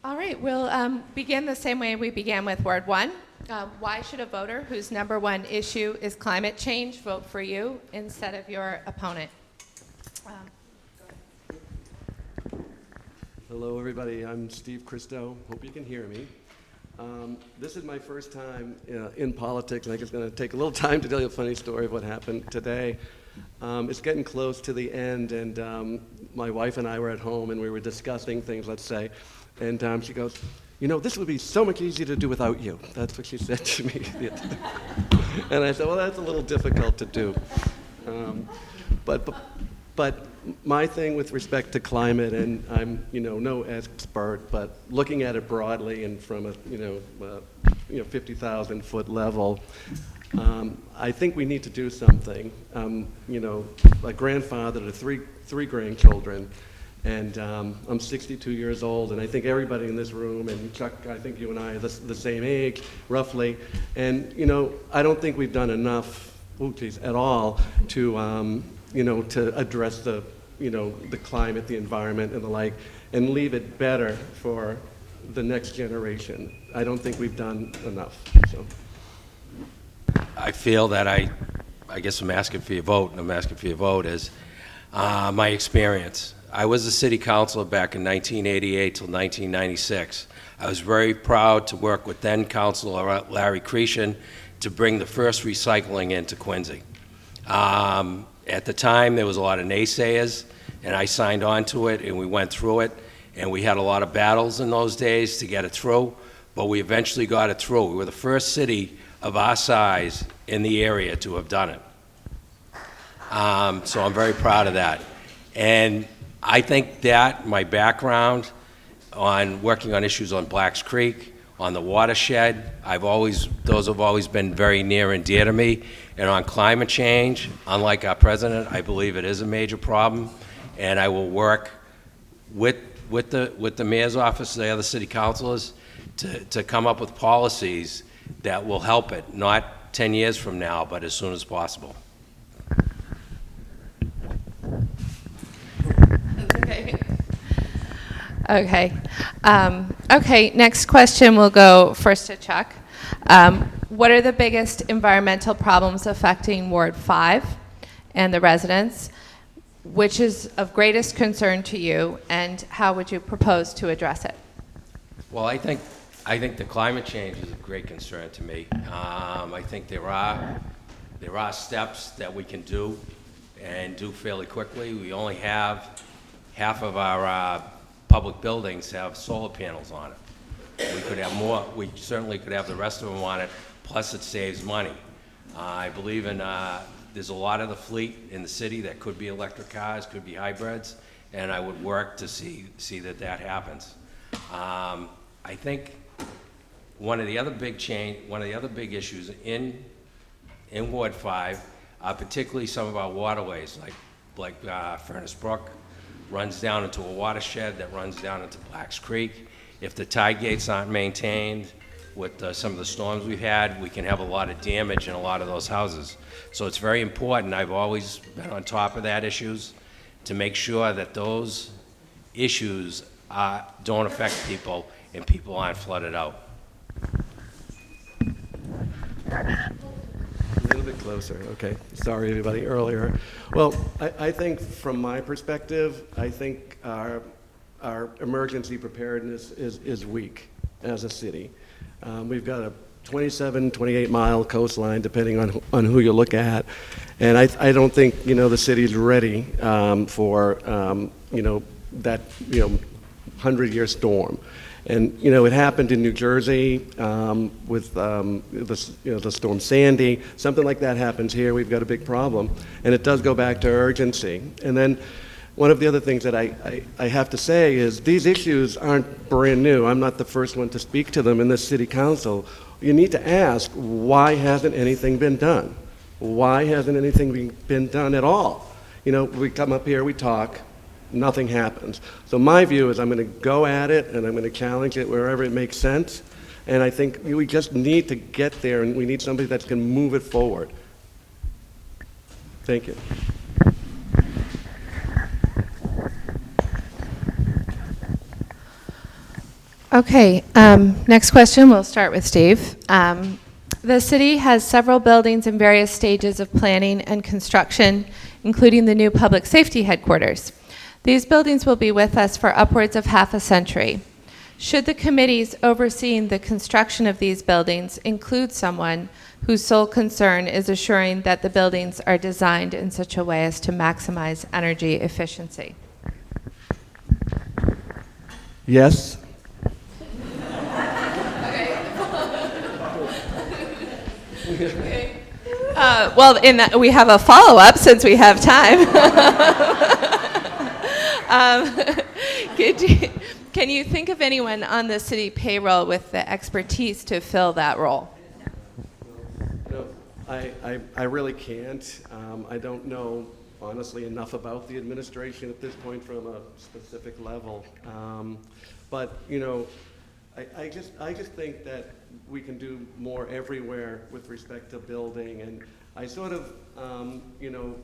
All right, we'll begin the same way we began with Ward 1. Why should a voter whose number one issue is climate change vote for you instead of your opponent? Hello, everybody. I'm Steve Christo. Hope you can hear me. This is my first time in politics. I think it's going to take a little time to tell you a funny story of what happened today. It's getting close to the end, and my wife and I were at home, and we were discussing things, let's say, and she goes, "You know, this would be so much easier to do without you." That's what she said to me. And I said, well, that's a little difficult to do. But my thing with respect to climate, and I'm no expert, but looking at it broadly and from a 50,000 foot level, I think we need to do something. A grandfather to three grandchildren, and I'm 62 years old, and I think everybody in this room, and Chuck, I think you and I are the same age, roughly, and I don't think we've done enough, at all, to address the climate, the environment, and the like, and leave it better for the next generation. I don't think we've done enough. So. I feel that I guess I'm asking for your vote, and I'm asking for your vote is my experience. I was a city councilor back in 1988 till 1996. I was very proud to work with then Councilor Larry Cretion to bring the first recycling into Quincy. At the time, there was a lot of naysayers, and I signed on to it, and we went through it, and we had a lot of battles in those days to get it through, but we eventually got it through. We were the first city of our size in the area to have done it. So I'm very proud of that. And I think that my background on working on issues on Blacks Creek, on the watershed, those have always been very near and dear to me. And on climate change, unlike our president, I believe it is a major problem. And I will work with the mayor's office, the other city councilors, to come up with policies that will help it, not 10 years from now, but as soon as possible. Okay, next question will go first to Chuck. What are the biggest environmental problems affecting Ward 5 and the residents? Which is of greatest concern to you, and how would you propose to address it? Well, I think the climate change is a great concern to me. I think there are steps that we can do and do fairly quickly. We only have half of our public buildings have solar panels on it. We could have more. We certainly could have the rest of them on it, plus it saves money. I believe in, there's a lot of the fleet in the city that could be electric cars, could be hybrids, and I would work to see that happens. I think one of the other big issues in Ward 5 are particularly some of our waterways, like Furnace Brook runs down into a watershed that runs down into Blacks Creek. If the tide gates aren't maintained with some of the storms we've had, we can have a lot of damage in a lot of those houses. So it's very important. I've always been on top of that issues to make sure that those issues don't affect people and people aren't flooded out. A little bit closer, okay. Sorry, everybody, earlier. Well, I think from my perspective, I think our emergency preparedness is weak as a city. We've got a 27, 28-mile coastline, depending on who you look at. And I don't think, the city's ready for, that, 100-year storm. And, it happened in New Jersey with the Storm Sandy. Something like that happens here, we've got a big problem. And it does go back to urgency. And then one of the other things that I have to say is these issues aren't brand new. I'm not the first one to speak to them in this city council. You need to ask, why hasn't anything been done? Why hasn't anything been done at all? We come up here, we talk, nothing happens. So my view is I'm going to go at it, and I'm going to challenge it wherever it makes sense. And I think we just need to get there, and we need somebody that can move it forward. Thank you. Okay, next question, we'll start with Steve. The city has several buildings in various stages of planning and construction, including the new public safety headquarters. These buildings will be with us for upwards of half a century. Should the committees overseeing the construction of these buildings include someone whose sole concern is assuring that the buildings are designed in such a way as to maximize energy efficiency? Yes. Well, we have a follow-up since we have time. Can you think of anyone on the city payroll with the expertise to fill that role? No, I really can't. I don't know, honestly, enough about the administration at this point from a specific level. But, you know, I just think that we can do more everywhere with respect to building. And I sort of, you know,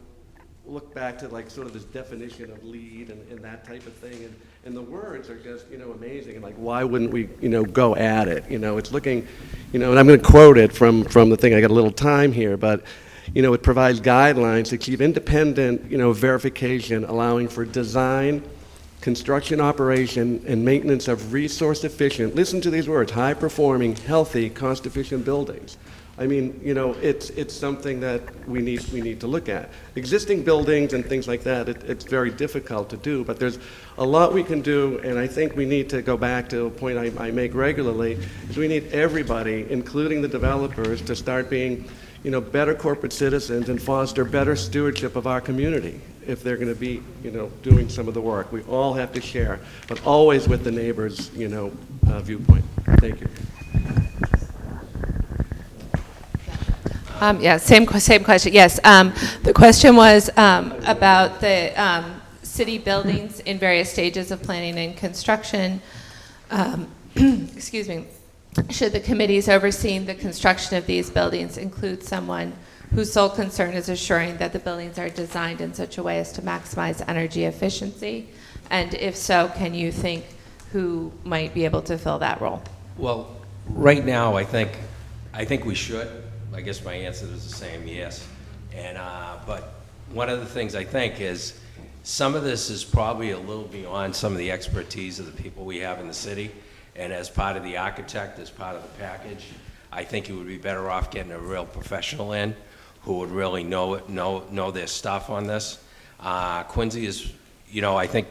look back to like sort of this definition of lead and that type of thing. And the words are just, you know, amazing. And like, why wouldn't we, you know, go at it? You know, it's looking, you know, and I'm going to quote it from the thing. I got a little time here, but, you know, it provides guidelines to achieve independent, you know, verification, allowing for design, construction, operation, and maintenance of resource-efficient, listen to these words, high-performing, healthy, cost-efficient buildings. I mean, you know, it's something that we need to look at. Existing buildings and things like that, it's very difficult to do, but there's a lot we can do, and I think we need to go back to a point I make regularly, is we need everybody, including the developers, to start being, you know, better corporate citizens and foster better stewardship of our community if they're going to be, you know, doing some of the work. We all have to share, but always with the neighbor's, you know, viewpoint. Thank you. Yeah, same question. Yes, the question was about the city buildings in various stages of planning and construction. Excuse me. Should the committees overseeing the construction of these buildings include someone whose sole concern is assuring that the buildings are designed in such a way as to maximize energy efficiency? And if so, can you think who might be able to fill that role? Well, right now, I think we should. I guess my answer is the same, yes. And but one of the things I think is some of this is probably a little beyond some of the expertise of the people we have in the city. And as part of the architect, as part of the package, I think it would be better off getting a real professional in who would really know their stuff on this. Quincy is, you know, I think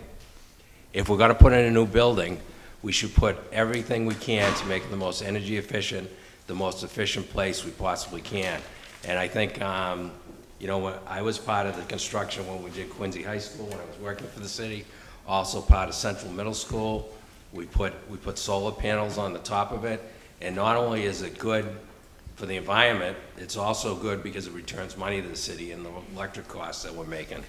if we're going to put in a new building, we should put everything we can to make it the most energy efficient, the most efficient place we possibly can. And I think, you know, when I was part of the construction when we did Quincy High School, when I was working for the city, also part of Central Middle School. We put solar panels on the top of it, and not only is it good for the environment, it's also good because it returns money to the city and the electric costs that we're making.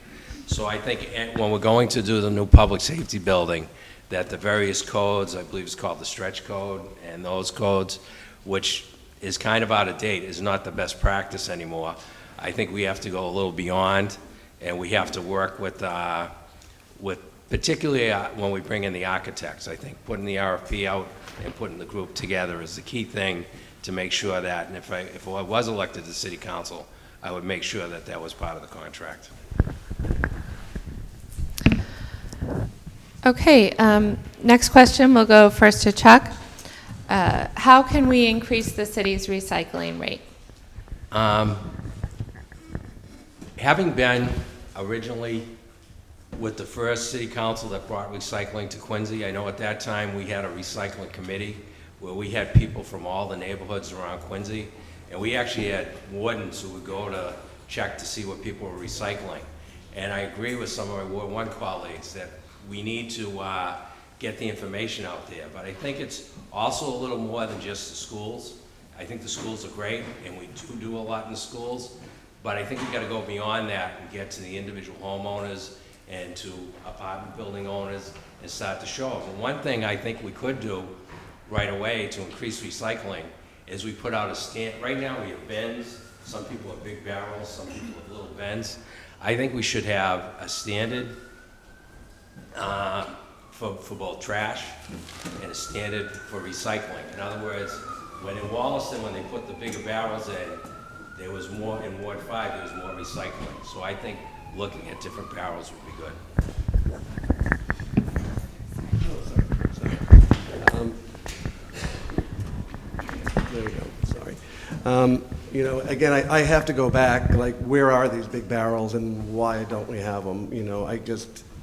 So I think when we're going to do the new public safety building, that the various codes, I believe it's called the stretch code, and those codes, which is kind of out of date, is not the best practice anymore. I think we have to go a little beyond, and we have to work with particularly when we bring in the architects. I think putting the RFP out and putting the group together is the key thing to make sure that, and if I was elected to city council, I would make sure that that was part of the contract. Okay, next question, we'll go first to Chuck. How can we increase the city's recycling rate? Having been originally with the first city council that brought recycling to Quincy, I know at that time we had a recycling committee where we had people from all the neighborhoods around Quincy, and we actually had wardens who would go to check to see what people were recycling. And I agree with some of my Ward 1 colleagues that we need to get the information out there, but I think it's also a little more than just the schools. I think the schools are great, and we do a lot in the schools, but I think we got to go beyond that and get to the individual homeowners and to apartment building owners and start to show them. And one thing I think we could do right away to increase recycling is we put out a stand. Right now we have bins. Some people have big barrels, some people have little bins. I think we should have a standard for both trash and a standard for recycling. In other words, when in Wollaston, when they put the bigger barrels in, there was more, in Ward 5, there was more recycling. So I think looking at different barrels would be good. There we go, sorry. You know, again, I have to go back, like, where are these big barrels and why don't we have them? You know,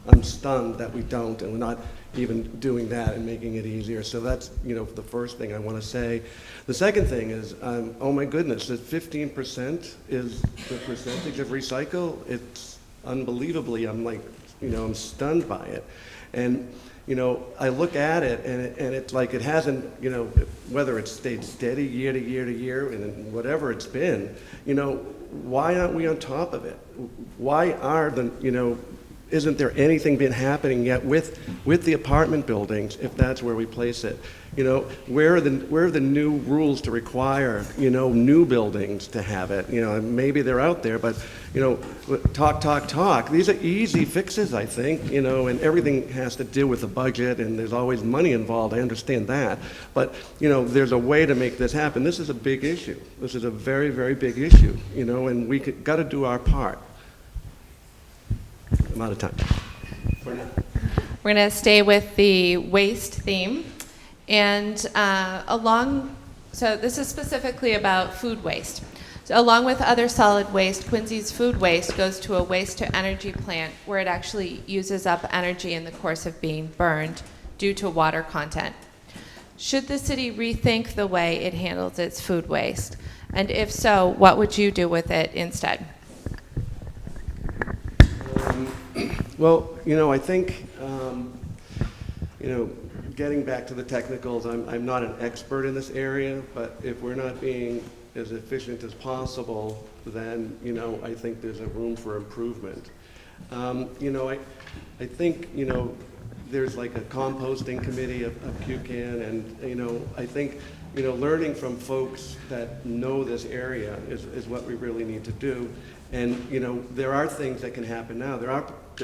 I'm stunned that we don't, and we're not even doing that and making it easier. So that's, you know, the first thing I want to say. The second thing is, oh my goodness, that 15% is the percentage of recycle. It's unbelievably, I'm like, you know, I'm stunned by it. And, you know, I look at it and it's like it hasn't, you know, whether it's stayed steady year to year to year and whatever it's been, you know, why aren't we on top of it? Why are the, you know, isn't there anything been happening yet with the apartment buildings, if that's where we place it? You know, where are the new rules to require, you know, new buildings to have it? You know, maybe they're out there, but, you know, talk. These are easy fixes, I think, you know, and everything has to do with the budget, and there's always money involved. I understand that. But, you know, there's a way to make this happen. This is a big issue. This is a very, very big issue, you know, and we got to do our part. I'm out of time. For now. We're going to stay with the waste theme. And so this is specifically about food waste. So along with other solid waste, Quincy's food waste goes to a waste-to-energy plant where it actually uses up energy in the course of being burned due to water content. Should the city rethink the way it handles its food waste? And if so, what would you do with it instead? Well, you know, I think, you know, getting back to the technicals, I'm not an expert in this area, but if we're not being as efficient as possible, then, you know, I think there's a room for improvement. You know, I think, you know, there's like a composting committee of QCAN, and, you know, I think, you know, learning from folks that know this area is what we really need to do. And, you know, there are things that can happen now. There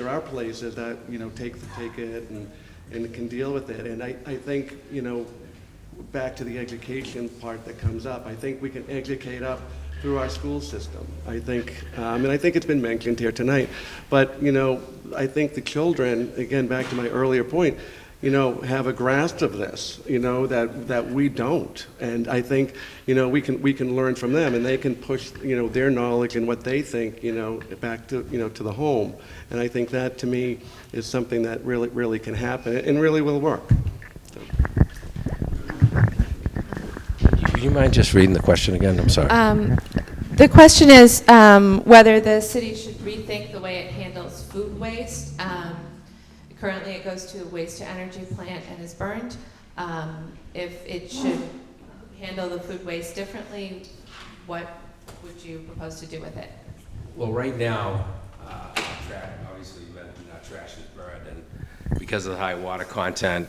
are places that, you know, take it and can deal with it. And I think, you know, back to the education part that comes up, I think we can educate up through our school system. I think, and I think it's been mentioned here tonight, but, you know, I think the children, again, back to my earlier point, you know, have a grasp of this, you know, that we don't. And I think, you know, we can learn from them, and they can push, you know, their knowledge and what they think, you know, back to, you know, to the home. And I think that, to me, is something that really, really can happen and really will work. So. Do you mind just reading the question again? I'm sorry. The question is whether the city should rethink the way it handles food waste. Currently, it goes to a waste-to-energy plant and is burned. If it should handle the food waste differently, what would you propose to do with it? Well, right now, obviously, trash is burned, and because of the high water content,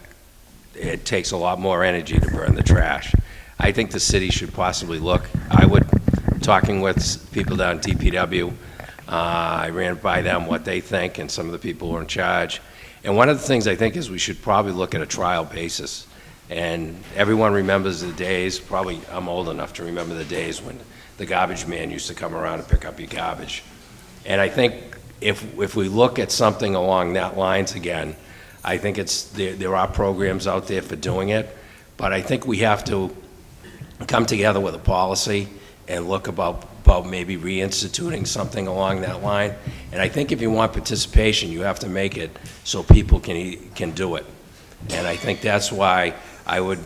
it takes a lot more energy to burn the trash. I think the city should possibly look. Talking with people down at DPW, I ran by them what they think and some of the people who are in charge. And one of the things I think is we should probably look at a trial basis. And everyone remembers the days, probably I'm old enough to remember the days when the garbage man used to come around and pick up your garbage. And I think if we look at something along that lines again, I think there are programs out there for doing it, but I think we have to come together with a policy and look about maybe reinstituting something along that line. And I think if you want participation, you have to make it so people can do it. And I think that's why I would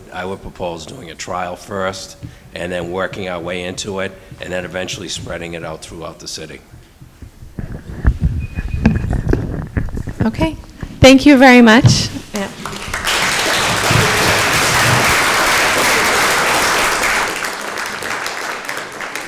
propose doing a trial first, and then working our way into it, and then eventually spreading it out throughout the city. Okay. Thank you very much.